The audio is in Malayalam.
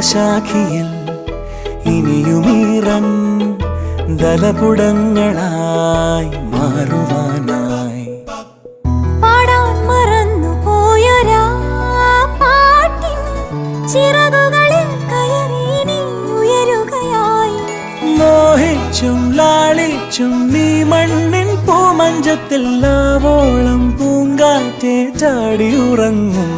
ഹൃദയശാഖിയിൽ ഇനിയുമീറൻ ദലപുടങ്ങളായി മാറുവാനായി പാടാൻ മറന്നു പോയൊരാ പാട്ടിൻ ചിറകുകളിൽ കയറി നീ ഉയരുകയായി. മോഹിച്ചും ലാളിച്ചും നീ മണ്ണിൻ പൂമഞ്ചത്തിൽ ആവോളം പൂങ്കാറ്റെ ചാടി ഉറങ്ങും.